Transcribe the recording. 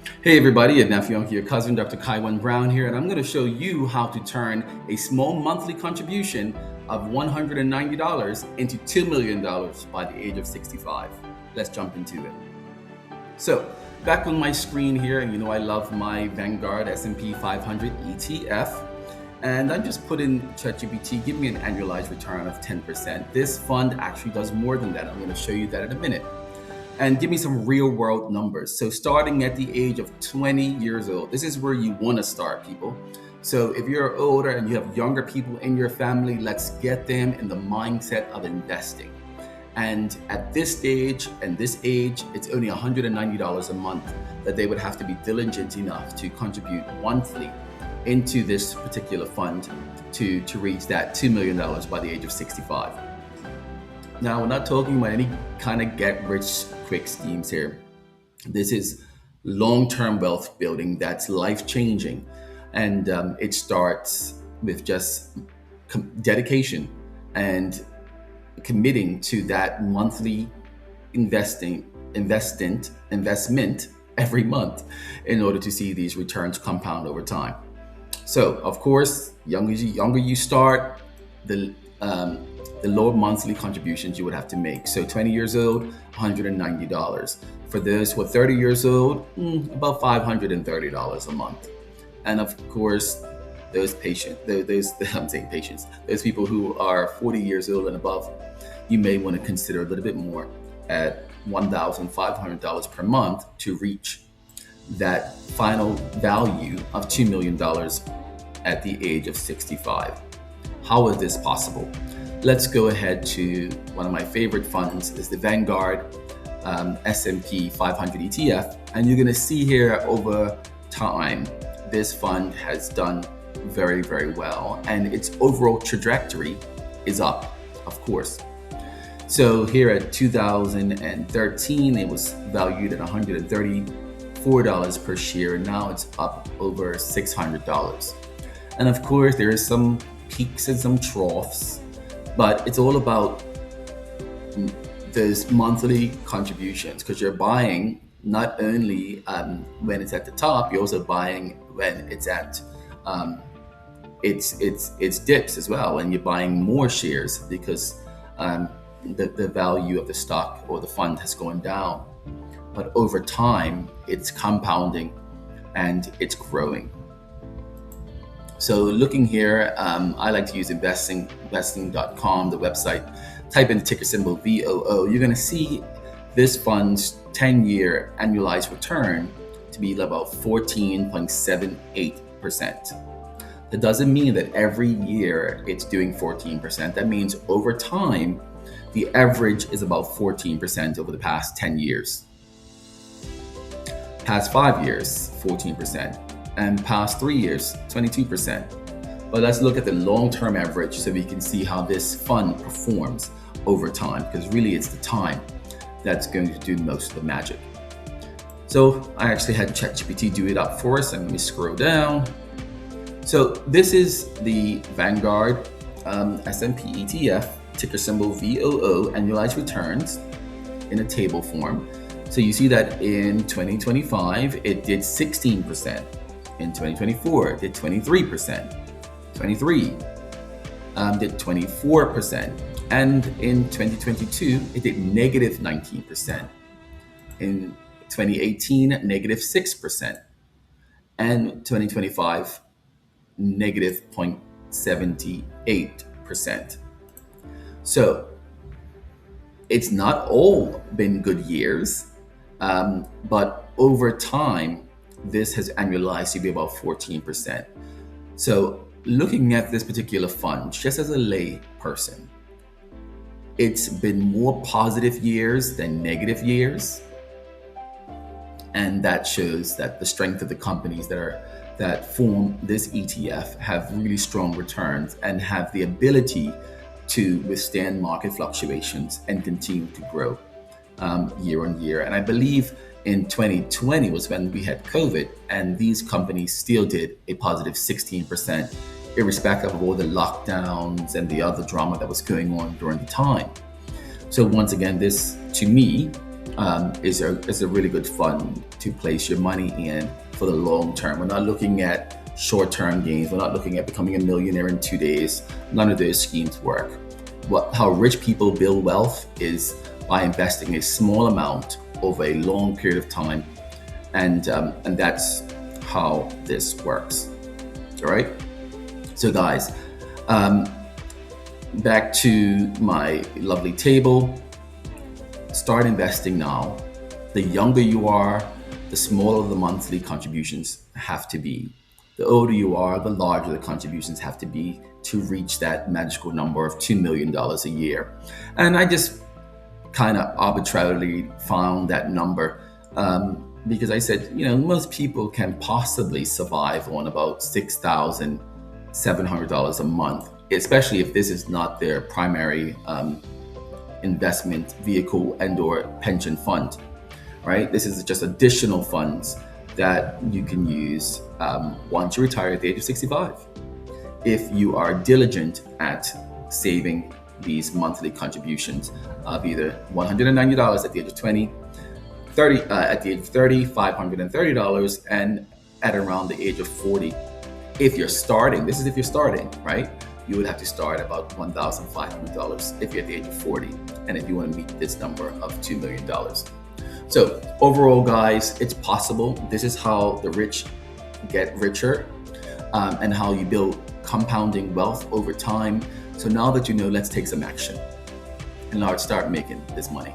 Hey everybody, and nephew, your cousin Dr. Kyjuan Brown here, and I'm going to show you how to turn a small monthly contribution of $190 into $2 million by the age of 65. Let's jump into it. So, back on my screen here, and you know I love my Vanguard S&P 500 ETF, and I just put in ChatGPT, give me an annualized return of 10%. This fund actually does more than that. I'm going to show you that in a minute. And give me some real world numbers. So, starting at the age of 20 years old, this is where you want to start, people. So, if you're older and you have younger people in your family, let's get them in the mindset of investing. And at this stage and this age, it's only $190 a month that they would have to be diligent enough to contribute monthly into this particular fund to reach that $2 million by the age of 65. Now, we're not talking about any kind of get rich quick schemes here. This is long term wealth building that's life changing. And it starts with just dedication and committing to that monthly investment every month in order to see these returns compound over time. So, of course, younger you start, the lower monthly contributions you would have to make. So 20 years old, $190. For those who are 30 years old, about $530 a month. And of course, those I'm saying patients, those people who are 40 years old and above, you may want to consider a little bit more at $1,500 per month to reach that final value of $2 million at the age of 65. How is this possible? Let's go ahead to one of my favorite funds is the Vanguard S&P 500 ETF. And you're going to see here over time, this fund has done very, very well. And its overall trajectory is up, of course. So here at 2013, it was valued at $134 per share. Now it's up over $600. And of course, there is some peaks and some troughs. But it's all about those monthly contributions because you're buying not only when it's at the top, you're also buying when it's at its dips as well, and you're buying more shares because the value of the stock or the fund has gone down. But over time, it's compounding and it's growing. So looking here, I like to use investing.com, the website. Type in the ticker symbol VOO. You're going to see this fund's 10-year annualized return to be about 14.78%. That doesn't mean that every year it's doing 14%. That means over time, the average is about 14% over the past 10 years. Past 5 years, 14%. And past 3 years, 22%. But let's look at the long-term average so we can see how this fund performs over time, because really it's the time that's going to do most of the magic. So I actually had ChatGPT do it up for us, and let me scroll down. So this is the Vanguard S&P ETF, ticker symbol VOO, annualized returns in a table form. So you see that in 2025, it did 16%. In 2024, it did 23%. 23 did 24%. And in 2022, it did negative 19%. In 2018, negative 6%. And 2025, negative 0.78%. So it's not all been good years, but over time, this has annualized to be about 14%. So looking at this particular fund, just as a lay person, it's been more positive years than negative years. And that shows that the strength of the companies that form this ETF have really strong returns and have the ability to withstand market fluctuations and continue to grow year on year. And I believe in 2020 was when we had COVID, and these companies still did a positive 16%, irrespective of all the lockdowns and the other drama that was going on during the time. So once again, this to me is a really good fund to place your money in for the long term. We're not looking at short-term gains. We're not looking at becoming a millionaire in 2 days. None of those schemes work. How rich people build wealth is by investing a small amount over a long period of time, and that's how this works. All right. So guys, back to my lovely table. Start investing now. The younger you are, the smaller the monthly contributions have to be. The older you are, the larger the contributions have to be to reach that magical number of $2 million a year. And I just kind of arbitrarily found that number because I said, most people can possibly survive on about $6,700 a month, especially if this is not their primary investment vehicle and or pension fund, right? This is just additional funds that you can use once you retire at the age of 65. If you are diligent at saving these monthly contributions of either $190 at the age of 20, 30 at the age of 30, $530, and at around the age of 40. If you're starting, this is if you're starting, right? You would have to start about $1,500 if you're at the age of 40, and if you want to meet this number of $2 million. So overall, guys, it's possible. This is how the rich get richer, and how you build compounding wealth over time. So now that you know, let's take some action and now start making this money.